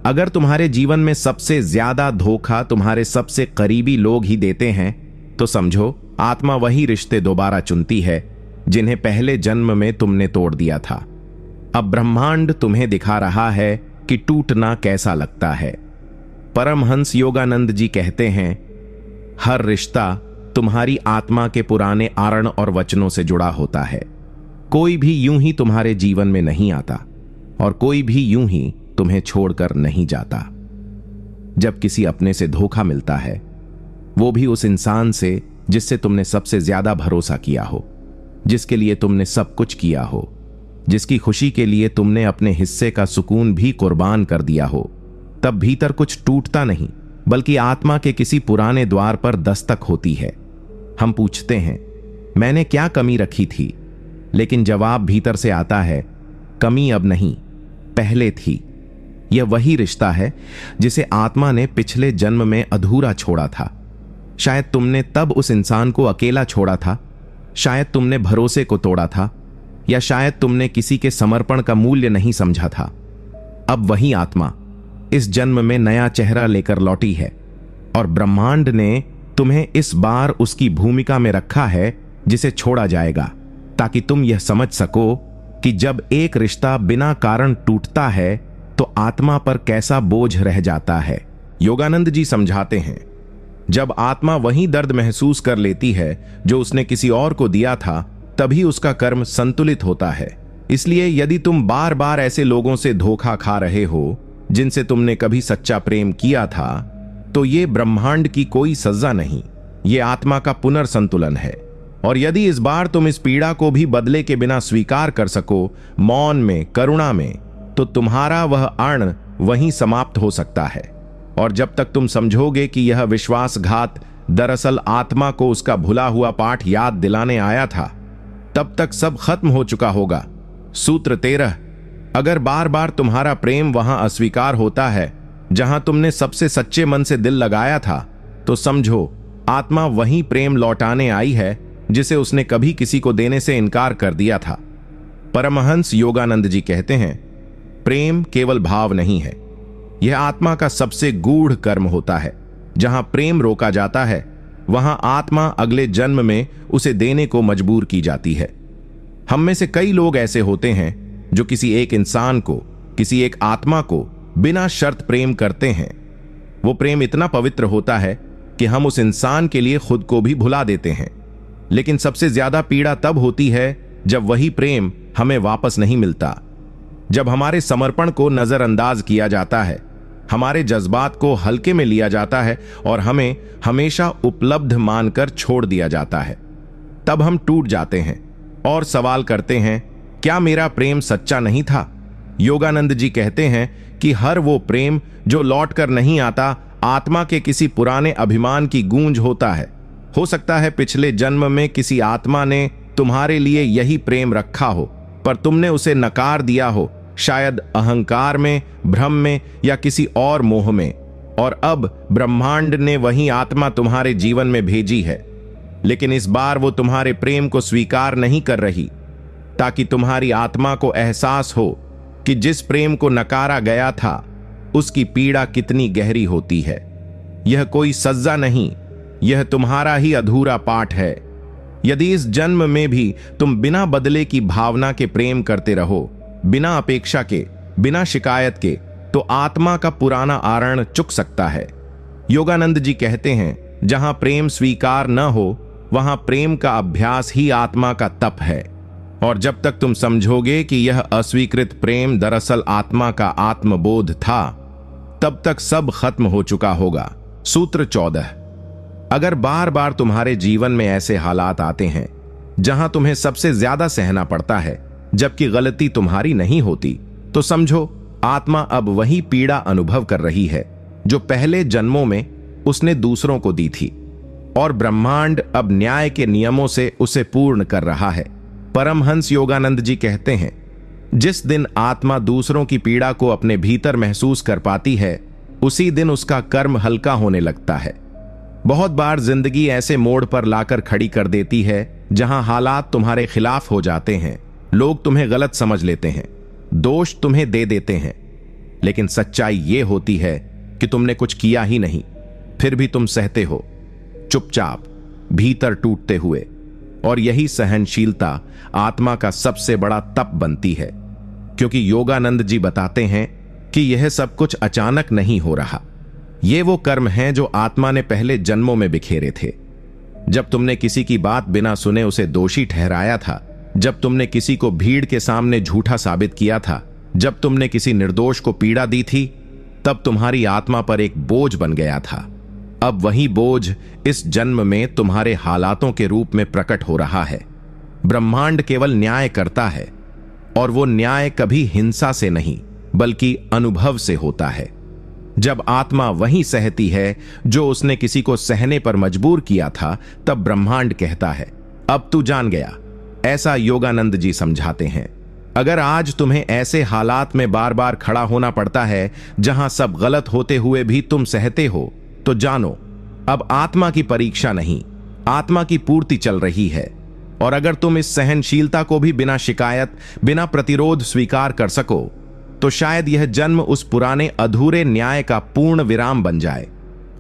अगर तुम्हारे जीवन में सबसे ज्यादा धोखा तुम्हारे सबसे करीबी लोग ही देते हैं तो समझो आत्मा वही रिश्ते दोबारा चुनती है जिन्हें पहले जन्म में तुमने तोड़ दिया था। अब ब्रह्मांड तुम्हें दिखा रहा है कि टूटना कैसा लगता है। परमहंस योगानंद जी कहते हैं, हर रिश्ता तुम्हारी आत्मा के पुराने आरण और वचनों से जुड़ा होता है। कोई भी यूं ही तुम्हारे जीवन में नहीं आता और कोई भी यूं ही तुम्हें छोड़कर नहीं जाता। जब किसी अपने से धोखा मिलता है, वो भी उस इंसान से जिससे तुमने सबसे ज्यादा भरोसा किया हो, जिसके लिए तुमने सब कुछ किया हो, जिसकी खुशी के लिए तुमने अपने हिस्से का सुकून भी कुर्बान कर दिया हो, तब भीतर कुछ टूटता नहीं बल्कि आत्मा के किसी पुराने द्वार पर दस्तक होती है। हम पूछते हैं, मैंने क्या कमी रखी थी? लेकिन जवाब भीतर से आता है, कमी अब नहीं, पहले थी। यह वही रिश्ता है जिसे आत्मा ने पिछले जन्म में अधूरा छोड़ा था। शायद तुमने तब उस इंसान को अकेला छोड़ा था, शायद तुमने भरोसे को तोड़ा था, या शायद तुमने किसी के समर्पण का मूल्य नहीं समझा था। अब वही आत्मा इस जन्म में नया चेहरा लेकर लौटी है और ब्रह्मांड ने तुम्हें इस बार उसकी भूमिका में रखा है जिसे छोड़ा जाएगा, ताकि तुम यह समझ सको कि जब एक रिश्ता बिना कारण टूटता है तो आत्मा पर कैसा बोझ रह जाता है। योगानंद जी समझाते हैं, जब आत्मा वही दर्द महसूस कर लेती है जो उसने किसी और को दिया था, तभी उसका कर्म संतुलित होता है। इसलिए यदि तुम बार बार ऐसे लोगों से धोखा खा रहे हो जिनसे तुमने कभी सच्चा प्रेम किया था, तो ये ब्रह्मांड की कोई सजा नहीं, ये आत्मा का पुनर्संतुलन है। और यदि इस बार तुम इस पीड़ा को भी बदले के बिना स्वीकार कर सको, मौन में, करुणा में, तो तुम्हारा वह अण वहीं समाप्त हो सकता है। और जब तक तुम समझोगे कि यह विश्वासघात दरअसल आत्मा को उसका भुला हुआ पाठ याद दिलाने आया था, तब तक सब खत्म हो चुका होगा। सूत्र 13। अगर बार बार तुम्हारा प्रेम वहां अस्वीकार होता है जहां तुमने सबसे सच्चे मन से दिल लगाया था, तो समझो आत्मा वही प्रेम लौटाने आई है जिसे उसने कभी किसी को देने से इनकार कर दिया था। परमहंस योगानंद जी कहते हैं, प्रेम केवल भाव नहीं है, यह आत्मा का सबसे गूढ़ कर्म होता है। जहां प्रेम रोका जाता है वहां आत्मा अगले जन्म में उसे देने को मजबूर की जाती है। हम में से कई लोग ऐसे होते हैं जो किसी एक इंसान को, किसी एक आत्मा को बिना शर्त प्रेम करते हैं। वो प्रेम इतना पवित्र होता है कि हम उस इंसान के लिए खुद को भी भुला देते हैं। लेकिन सबसे ज्यादा पीड़ा तब होती है जब वही प्रेम हमें वापस नहीं मिलता, जब हमारे समर्पण को नजरअंदाज किया जाता है, हमारे जज्बात को हल्के में लिया जाता है और हमें हमेशा उपलब्ध मानकर छोड़ दिया जाता है। तब हम टूट जाते हैं और सवाल करते हैं, क्या मेरा प्रेम सच्चा नहीं था? योगानंद जी कहते हैं कि हर वो प्रेम जो लौटकर नहीं आता, आत्मा के किसी पुराने अभिमान की गूंज होता है। हो सकता है पिछले जन्म में किसी आत्मा ने तुम्हारे लिए यही प्रेम रखा हो, पर तुमने उसे नकार दिया हो, शायद अहंकार में, भ्रम में या किसी और मोह में। और अब ब्रह्मांड ने वही आत्मा तुम्हारे जीवन में भेजी है, लेकिन इस बार वो तुम्हारे प्रेम को स्वीकार नहीं कर रही, ताकि तुम्हारी आत्मा को एहसास हो कि जिस प्रेम को नकारा गया था उसकी पीड़ा कितनी गहरी होती है। यह कोई सज्जा नहीं, यह तुम्हारा ही अधूरा पाठ है। यदि इस जन्म में भी तुम बिना बदले की भावना के प्रेम करते रहो, बिना अपेक्षा के, बिना शिकायत के, तो आत्मा का पुराना आरण चुक सकता है। योगानंद जी कहते हैं, जहां प्रेम स्वीकार न हो वहां प्रेम का अभ्यास ही आत्मा का तप है। और जब तक तुम समझोगे कि यह अस्वीकृत प्रेम दरअसल आत्मा का आत्मबोध था, तब तक सब खत्म हो चुका होगा। सूत्र 14। अगर बार बार तुम्हारे जीवन में ऐसे हालात आते हैं जहां तुम्हें सबसे ज्यादा सहना पड़ता है जबकि गलती तुम्हारी नहीं होती, तो समझो आत्मा अब वही पीड़ा अनुभव कर रही है जो पहले जन्मों में उसने दूसरों को दी थी, और ब्रह्मांड अब न्याय के नियमों से उसे पूर्ण कर रहा है। परमहंस योगानंद जी कहते हैं, जिस दिन आत्मा दूसरों की पीड़ा को अपने भीतर महसूस कर पाती है, उसी दिन उसका कर्म हल्का होने लगता है। बहुत बार जिंदगी ऐसे मोड़ पर लाकर खड़ी कर देती है जहां हालात तुम्हारे खिलाफ हो जाते हैं, लोग तुम्हें गलत समझ लेते हैं, दोष तुम्हें दे देते हैं, लेकिन सच्चाई यह होती है कि तुमने कुछ किया ही नहीं, फिर भी तुम सहते हो चुपचाप, भीतर टूटते हुए। और यही सहनशीलता आत्मा का सबसे बड़ा तप बनती है, क्योंकि योगानंद जी बताते हैं कि यह सब कुछ अचानक नहीं हो रहा। ये वो कर्म हैं जो आत्मा ने पहले जन्मों में बिखेरे थे। जब तुमने किसी की बात बिना सुने उसे दोषी ठहराया था, जब तुमने किसी को भीड़ के सामने झूठा साबित किया था, जब तुमने किसी निर्दोष को पीड़ा दी थी, तब तुम्हारी आत्मा पर एक बोझ बन गया था। अब वही बोझ इस जन्म में तुम्हारे हालातों के रूप में प्रकट हो रहा है। ब्रह्मांड केवल न्याय करता है, और वो न्याय कभी हिंसा से नहीं बल्कि अनुभव से होता है। जब आत्मा वही सहती है जो उसने किसी को सहने पर मजबूर किया था, तब ब्रह्मांड कहता है, अब तू जान गया। ऐसा योगानंद जी समझाते हैं। अगर आज तुम्हें ऐसे हालात में बार बार खड़ा होना पड़ता है जहां सब गलत होते हुए भी तुम सहते हो, तो जानो अब आत्मा की परीक्षा नहीं, आत्मा की पूर्ति चल रही है। और अगर तुम इस सहनशीलता को भी बिना शिकायत, बिना प्रतिरोध स्वीकार कर सको, तो शायद यह जन्म उस पुराने अधूरे न्याय का पूर्ण विराम बन जाए।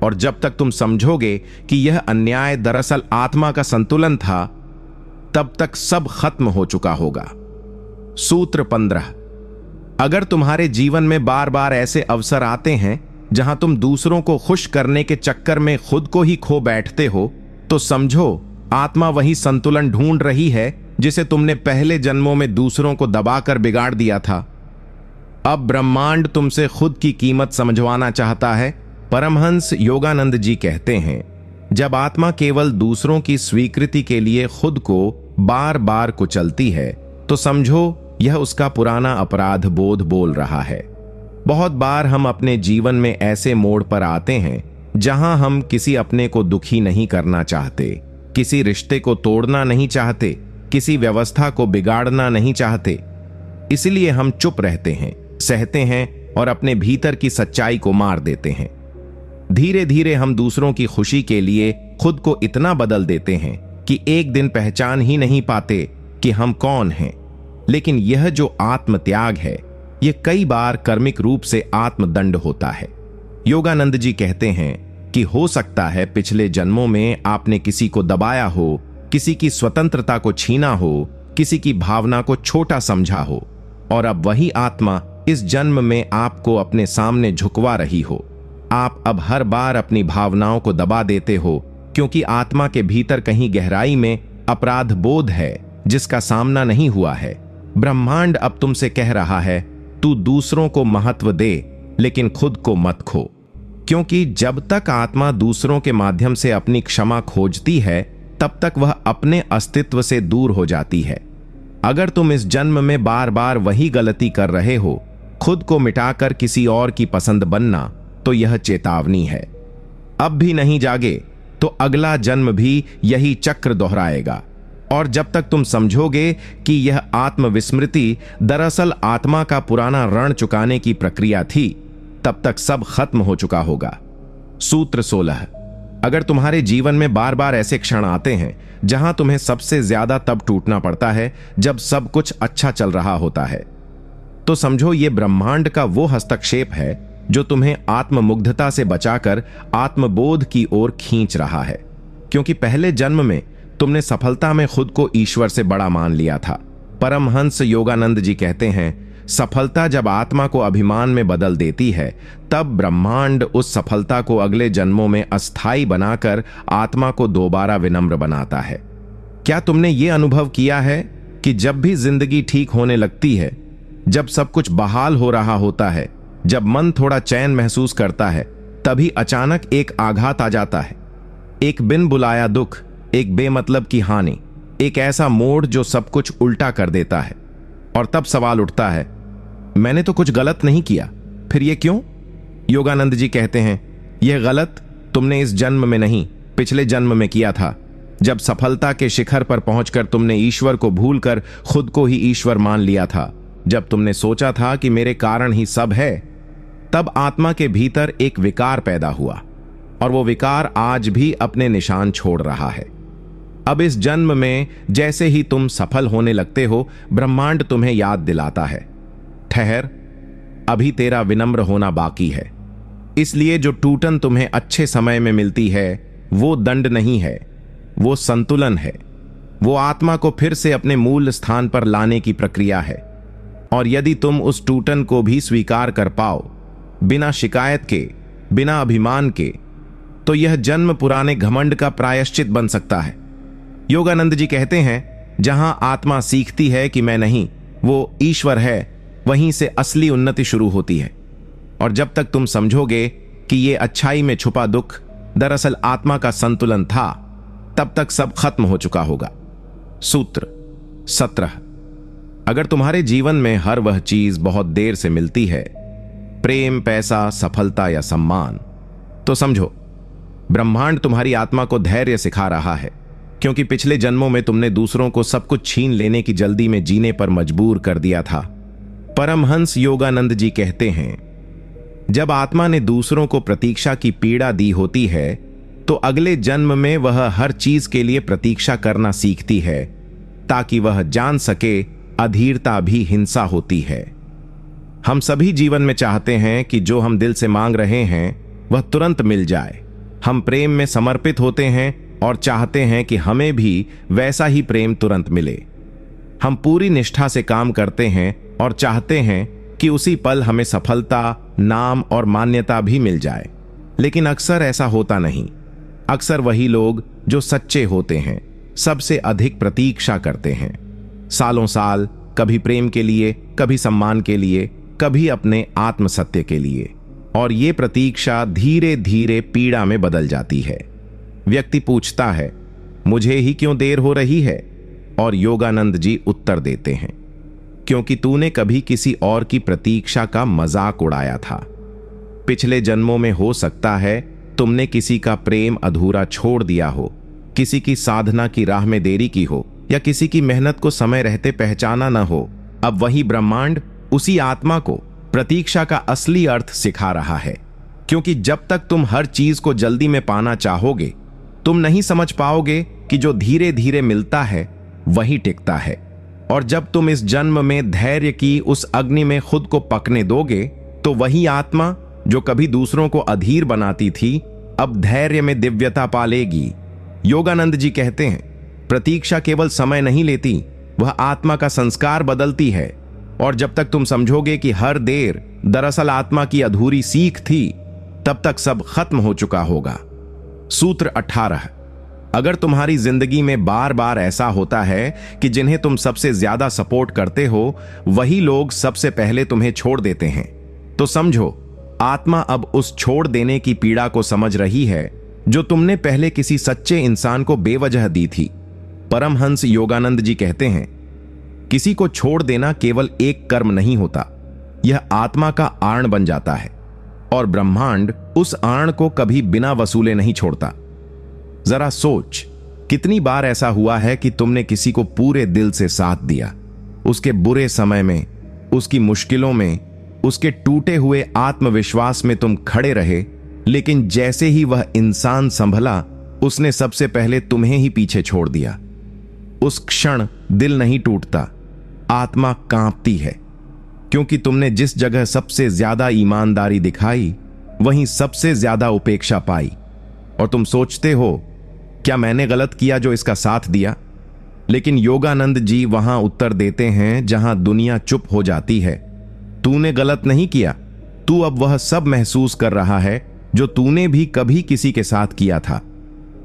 और जब तक तुम समझोगे कि यह अन्याय दरअसल आत्मा का संतुलन था, तब तक सब खत्म हो चुका होगा। सूत्र 15। अगर तुम्हारे जीवन में बार बार ऐसे अवसर आते हैं जहां तुम दूसरों को खुश करने के चक्कर में खुद को ही खो बैठते हो, तो समझो आत्मा वही संतुलन ढूंढ रही है जिसे तुमने पहले जन्मों में दूसरों को दबाकर बिगाड़ दिया था। अब ब्रह्मांड तुमसे खुद की कीमत समझवाना चाहता है। परमहंस योगानंद जी कहते हैं, जब आत्मा केवल दूसरों की स्वीकृति के लिए खुद को बार बार कुचलती है, तो समझो यह उसका पुराना अपराध बोध बोल रहा है। बहुत बार हम अपने जीवन में ऐसे मोड़ पर आते हैं जहां हम किसी अपने को दुखी नहीं करना चाहते, किसी रिश्ते को तोड़ना नहीं चाहते, किसी व्यवस्था को बिगाड़ना नहीं चाहते। इसलिए हम चुप रहते हैं, सहते हैं और अपने भीतर की सच्चाई को मार देते हैं। धीरे धीरे हम दूसरों की खुशी के लिए खुद को इतना बदल देते हैं कि एक दिन पहचान ही नहीं पाते कि हम कौन हैं। लेकिन यह जो आत्मत्याग है, यह कई बार कर्मिक रूप से आत्मदंड होता है। योगानंद जी कहते हैं कि हो सकता है पिछले जन्मों में आपने किसी को दबाया हो, किसी की स्वतंत्रता को छीना हो, किसी की भावना को छोटा समझा हो, और अब वही आत्मा इस जन्म में आपको अपने सामने झुकवा रही हो। आप अब हर बार अपनी भावनाओं को दबा देते हो, क्योंकि आत्मा के भीतर कहीं गहराई में अपराध बोध है जिसका सामना नहीं हुआ है। ब्रह्मांड अब तुमसे कह रहा है, तू दूसरों को महत्व दे लेकिन खुद को मत खो, क्योंकि जब तक आत्मा दूसरों के माध्यम से अपनी क्षमा खोजती है, तब तक वह अपने अस्तित्व से दूर हो जाती है। अगर तुम इस जन्म में बार बार वही गलती कर रहे हो, खुद को मिटाकर किसी और की पसंद बनना, तो यह चेतावनी है। अब भी नहीं जागे तो अगला जन्म भी यही चक्र दोहराएगा। और जब तक तुम समझोगे कि यह आत्मविस्मृति दरअसल आत्मा का पुराना ऋण चुकाने की प्रक्रिया थी, तब तक सब खत्म हो चुका होगा। सूत्र 16। अगर तुम्हारे जीवन में बार बार ऐसे क्षण आते हैं जहां तुम्हें सबसे ज्यादा तब टूटना पड़ता है जब सब कुछ अच्छा चल रहा होता है, तो समझो ये ब्रह्मांड का वो हस्तक्षेप है जो तुम्हें आत्ममुग्धता से बचाकर आत्मबोध की ओर खींच रहा है। क्योंकि पहले जन्म में तुमने सफलता में खुद को ईश्वर से बड़ा मान लिया था। परमहंस योगानंद जी कहते हैं, सफलता जब आत्मा को अभिमान में बदल देती है, तब ब्रह्मांड उस सफलता को अगले जन्मों में अस्थायी बनाकर आत्मा को दोबारा विनम्र बनाता है। क्या तुमने ये अनुभव किया है कि जब भी जिंदगी ठीक होने लगती है, जब सब कुछ बहाल हो रहा होता है, जब मन थोड़ा चैन महसूस करता है, तभी अचानक एक आघात आ जाता है, एक बिन बुलाया दुख, एक बेमतलब की हानि, एक ऐसा मोड़ जो सब कुछ उल्टा कर देता है। और तब सवाल उठता है, मैंने तो कुछ गलत नहीं किया, फिर ये क्यों? योगानंद जी कहते हैं, यह गलत तुमने इस जन्म में नहीं, पिछले जन्म में किया था, जब सफलता के शिखर पर पहुंचकर तुमने ईश्वर को भूलकर खुद को ही ईश्वर मान लिया था। जब तुमने सोचा था कि मेरे कारण ही सब है, तब आत्मा के भीतर एक विकार पैदा हुआ, और वो विकार आज भी अपने निशान छोड़ रहा है। अब इस जन्म में जैसे ही तुम सफल होने लगते हो, ब्रह्मांड तुम्हें याद दिलाता है, ठहर, अभी तेरा विनम्र होना बाकी है। इसलिए जो टूटन तुम्हें अच्छे समय में मिलती है, वो दंड नहीं है, वो संतुलन है। वो आत्मा को फिर से अपने मूल स्थान पर लाने की प्रक्रिया है। और यदि तुम उस टूटन को भी स्वीकार कर पाओ, बिना शिकायत के, बिना अभिमान के, तो यह जन्म पुराने घमंड का प्रायश्चित बन सकता है। योगानंद जी कहते हैं, जहां आत्मा सीखती है कि मैं नहीं, वो ईश्वर है, वहीं से असली उन्नति शुरू होती है। और जब तक तुम समझोगे कि ये अच्छाई में छुपा दुख दरअसल आत्मा का संतुलन था, तब तक सब खत्म हो चुका होगा। सूत्र 17। अगर तुम्हारे जीवन में हर वह चीज बहुत देर से मिलती है, प्रेम, पैसा, सफलता या सम्मान, तो समझो ब्रह्मांड तुम्हारी आत्मा को धैर्य सिखा रहा है, क्योंकि पिछले जन्मों में तुमने दूसरों को सब कुछ छीन लेने की जल्दी में जीने पर मजबूर कर दिया था। परमहंस योगानंद जी कहते हैं, जब आत्मा ने दूसरों को प्रतीक्षा की पीड़ा दी होती है, तो अगले जन्म में वह हर चीज के लिए प्रतीक्षा करना सीखती है, ताकि वह जान सके अधीरता भी हिंसा होती है। हम सभी जीवन में चाहते हैं कि जो हम दिल से मांग रहे हैं वह तुरंत मिल जाए। हम प्रेम में समर्पित होते हैं और चाहते हैं कि हमें भी वैसा ही प्रेम तुरंत मिले। हम पूरी निष्ठा से काम करते हैं और चाहते हैं कि उसी पल हमें सफलता, नाम और मान्यता भी मिल जाए। लेकिन अक्सर ऐसा होता नहीं। अक्सर वही लोग जो सच्चे होते हैं सबसे अधिक प्रतीक्षा करते हैं, सालों साल, कभी प्रेम के लिए, कभी सम्मान के लिए, कभी अपने आत्मसत्य के लिए। और ये प्रतीक्षा धीरे धीरे पीड़ा में बदल जाती है। व्यक्ति पूछता है, मुझे ही क्यों देर हो रही है? और योगानंद जी उत्तर देते हैं, क्योंकि तूने कभी किसी और की प्रतीक्षा का मजाक उड़ाया था। पिछले जन्मों में हो सकता है तुमने किसी का प्रेम अधूरा छोड़ दिया हो, किसी की साधना की राह में देरी की हो, या किसी की मेहनत को समय रहते पहचाना न हो। अब वही ब्रह्मांड उसी आत्मा को प्रतीक्षा का असली अर्थ सिखा रहा है, क्योंकि जब तक तुम हर चीज को जल्दी में पाना चाहोगे, तुम नहीं समझ पाओगे कि जो धीरे धीरे मिलता है वही टिकता है। और जब तुम इस जन्म में धैर्य की उस अग्नि में खुद को पकने दोगे, तो वही आत्मा जो कभी दूसरों को अधीर बनाती थी, अब धैर्य में दिव्यता पा लेगी। योगानंद जी कहते हैं, प्रतीक्षा केवल समय नहीं लेती, वह आत्मा का संस्कार बदलती है। और जब तक तुम समझोगे कि हर देर दरअसल आत्मा की अधूरी सीख थी, तब तक सब खत्म हो चुका होगा। सूत्र 18। अगर तुम्हारी जिंदगी में बार बार ऐसा होता है कि जिन्हें तुम सबसे ज्यादा सपोर्ट करते हो, वही लोग सबसे पहले तुम्हें छोड़ देते हैं, तो समझो आत्मा अब उस छोड़ देने की पीड़ा को समझ रही है जो तुमने पहले किसी सच्चे इंसान को बेवजह दी थी। परमहंस योगानंद जी कहते हैं, किसी को छोड़ देना केवल एक कर्म नहीं होता, यह आत्मा का आण बन जाता है, और ब्रह्मांड उस आण को कभी बिना वसूले नहीं छोड़ता। जरा सोच, कितनी बार ऐसा हुआ है कि तुमने किसी को पूरे दिल से साथ दिया, उसके बुरे समय में, उसकी मुश्किलों में, उसके टूटे हुए आत्मविश्वास में तुम खड़े रहे, लेकिन जैसे ही वह इंसान संभला, उसने सबसे पहले तुम्हें ही पीछे छोड़ दिया। उस क्षण दिल नहीं टूटता, आत्मा कांपती है, क्योंकि तुमने जिस जगह सबसे ज्यादा ईमानदारी दिखाई, वहीं सबसे ज्यादा उपेक्षा पाई। और तुम सोचते हो, क्या मैंने गलत किया जो इसका साथ दिया? लेकिन योगानंद जी वहां उत्तर देते हैं जहां दुनिया चुप हो जाती है, तूने गलत नहीं किया। तू अब वह सब महसूस कर रहा है जो तूने भी कभी किसी के साथ किया था।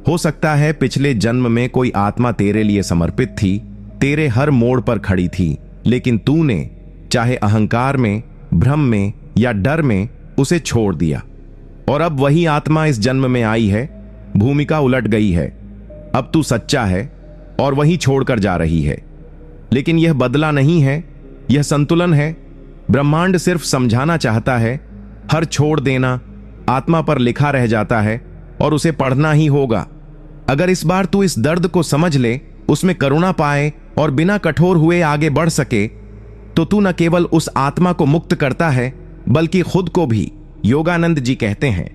हो सकता है पिछले जन्म में कोई आत्मा तेरे लिए समर्पित थी, तेरे हर मोड़ पर खड़ी थी, लेकिन तूने चाहे अहंकार में, भ्रम में या डर में उसे छोड़ दिया। और अब वही आत्मा इस जन्म में आई है, भूमिका उलट गई है। अब तू सच्चा है और वही छोड़कर जा रही है। लेकिन यह बदला नहीं है, यह संतुलन है। ब्रह्मांड सिर्फ समझाना चाहता है, हर छोड़ देना आत्मा पर लिखा रह जाता है और उसे पढ़ना ही होगा। अगर इस बार तू इस दर्द को समझ ले, उसमें करुणा पाए और बिना कठोर हुए आगे बढ़ सके, तो तू न केवल उस आत्मा को मुक्त करता है बल्कि खुद को भी। योगानंद जी कहते हैं,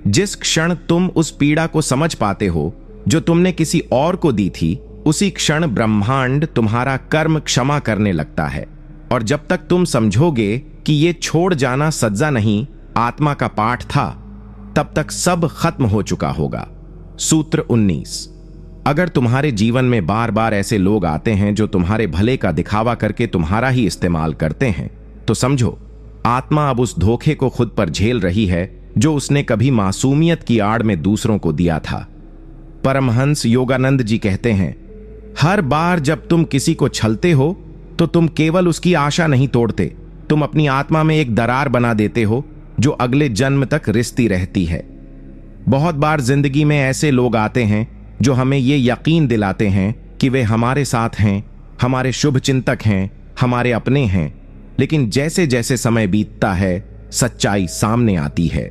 जिस क्षण तुम उस पीड़ा को समझ पाते हो जो तुमने किसी और को दी थी, उसी क्षण ब्रह्मांड तुम्हारा कर्म क्षमा करने लगता है। और जब तक तुम समझोगे कि ये छोड़ जाना सज्जा नहीं, आत्मा का पाठ था, तब तक सब खत्म हो चुका होगा। सूत्र 19। अगर तुम्हारे जीवन में बार बार ऐसे लोग आते हैं जो तुम्हारे भले का दिखावा करके तुम्हारा ही इस्तेमाल करते हैं, तो समझो आत्मा अब उस धोखे को खुद पर झेल रही है जो उसने कभी मासूमियत की आड़ में दूसरों को दिया था। परमहंस योगानंद जी कहते हैं, हर बार जब तुम किसी को छलते हो तो तुम केवल उसकी आशा नहीं तोड़ते, तुम अपनी आत्मा में एक दरार बना देते हो जो अगले जन्म तक रिश्ती रहती है। बहुत बार जिंदगी में ऐसे लोग आते हैं जो हमें ये यकीन दिलाते हैं कि वे हमारे साथ हैं, हमारे शुभ चिंतक हैं, हमारे अपने हैं। लेकिन जैसे जैसे समय बीतता है, सच्चाई सामने आती है।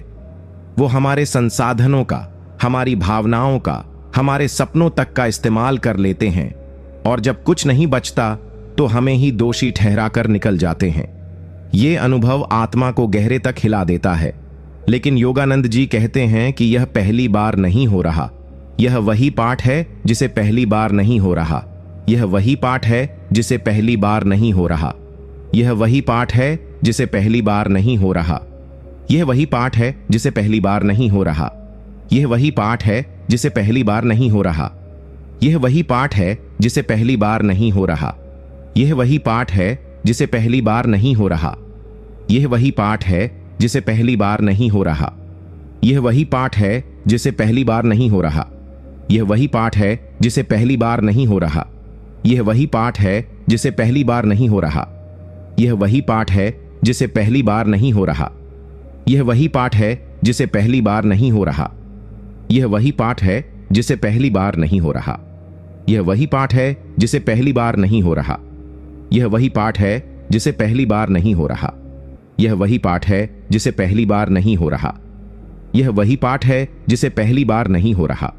वो हमारे संसाधनों का, हमारी भावनाओं का, हमारे सपनों तक का इस्तेमाल कर लेते हैं और जब कुछ नहीं बचता तो हमें ही दोषी ठहराकर निकल जाते हैं। ये अनुभव आत्मा को गहरे तक हिला देता है। लेकिन योगानंद जी कहते हैं कि यह पहली बार नहीं हो रहा। यह वही पाठ है जिसे पहली बार नहीं हो रहा। यह वही पाठ है जिसे पहली बार नहीं हो रहा। यह वही पाठ है जिसे पहली बार नहीं हो रहा। यह वही पाठ है जिसे पहली बार नहीं हो रहा। यह वही पाठ है जिसे पहली बार नहीं हो रहा। यह वही पाठ है जिसे पहली बार नहीं हो रहा। यह वही पाठ है जिसे पहली बार नहीं हो रहा। यह वही पाठ है जिसे पहली बार नहीं हो रहा। यह वही पाठ है जिसे पहली बार नहीं हो रहा। यह वही पाठ है जिसे पहली बार नहीं हो रहा। यह वही पाठ है जिसे पहली बार नहीं हो रहा। यह वही पाठ है जिसे पहली बार नहीं हो रहा। यह वही पाठ है जिसे पहली बार नहीं हो रहा। यह वही पाठ है जिसे पहली बार नहीं हो रहा। यह वही पाठ है जिसे पहली बार नहीं हो रहा। यह वही पाठ है जिसे पहली बार नहीं हो रहा। यह वही पाठ है जिसे पहली बार नहीं हो रहा। यह वही पाठ है जिसे पहली बार नहीं हो रहा।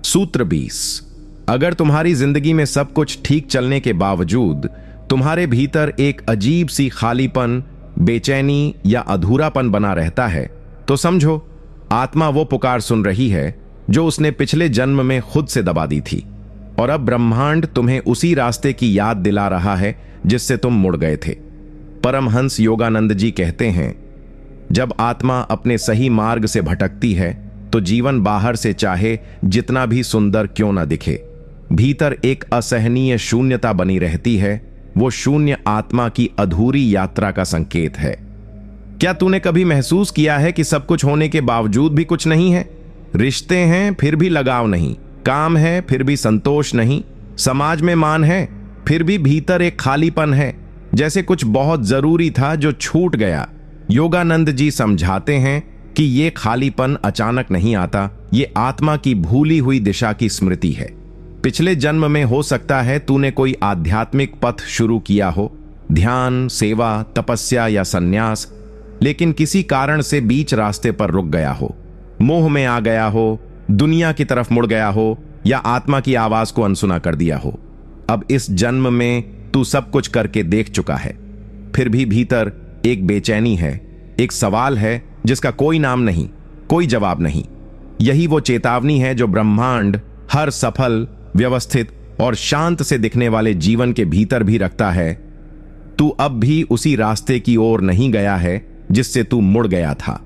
सूत्र 20। अगर तुम्हारी जिंदगी में सब कुछ ठीक चलने के बावजूद तुम्हारे भीतर एक अजीब सी खालीपन, बेचैनी या अधूरापन बना रहता है, तो समझो आत्मा वो पुकार सुन रही है जो उसने पिछले जन्म में खुद से दबा दी थी। और अब ब्रह्मांड तुम्हें उसी रास्ते की याद दिला रहा है जिससे तुम मुड़ गए थे। परमहंस योगानंद जी कहते हैं, जब आत्मा अपने सही मार्ग से भटकती है तो जीवन बाहर से चाहे जितना भी सुंदर क्यों न दिखे, भीतर एक असहनीय शून्यता बनी रहती है। वो शून्य आत्मा की अधूरी यात्रा का संकेत है। क्या तूने कभी महसूस किया है कि सब कुछ होने के बावजूद भी कुछ नहीं है? रिश्ते हैं फिर भी लगाव नहीं, काम है फिर भी संतोष नहीं, समाज में मान है फिर भी भीतर एक खालीपन है, जैसे कुछ बहुत जरूरी था जो छूट गया। योगानंद जी समझाते हैं कि ये खालीपन अचानक नहीं आता, ये आत्मा की भूली हुई दिशा की स्मृति है। पिछले जन्म में हो सकता है तूने कोई आध्यात्मिक पथ शुरू किया हो, ध्यान, सेवा, तपस्या या संन्यास, लेकिन किसी कारण से बीच रास्ते पर रुक गया हो, मोह में आ गया हो, दुनिया की तरफ मुड़ गया हो या आत्मा की आवाज को अनसुना कर दिया हो। अब इस जन्म में तू सब कुछ करके देख चुका है, फिर भी भीतर एक बेचैनी है, एक सवाल है जिसका कोई नाम नहीं, कोई जवाब नहीं। यही वो चेतावनी है जो ब्रह्मांड हर सफल, व्यवस्थित और शांत से दिखने वाले जीवन के भीतर भी रखता है। तू अब भी उसी रास्ते की ओर नहीं गया है जिससे तू मुड़ गया था।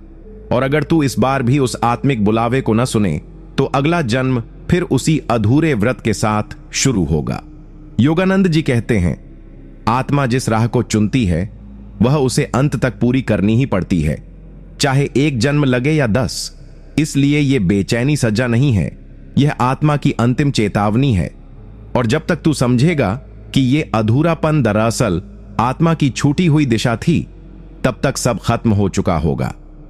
और अगर तू इस बार भी उस आत्मिक बुलावे को न सुने तो अगला जन्म फिर उसी अधूरे व्रत के साथ शुरू होगा। योगानंद जी कहते हैं, आत्मा जिस राह को चुनती है वह उसे अंत तक पूरी करनी ही पड़ती है, चाहे 1 जन्म लगे या 10। इसलिए यह बेचैनी सजा नहीं है, यह आत्मा की अंतिम चेतावनी है। और जब तक तू समझेगा कि यह अधूरापन दरअसल आत्मा की छूटी हुई दिशा थी, तब तक सब खत्म हो चुका होगा।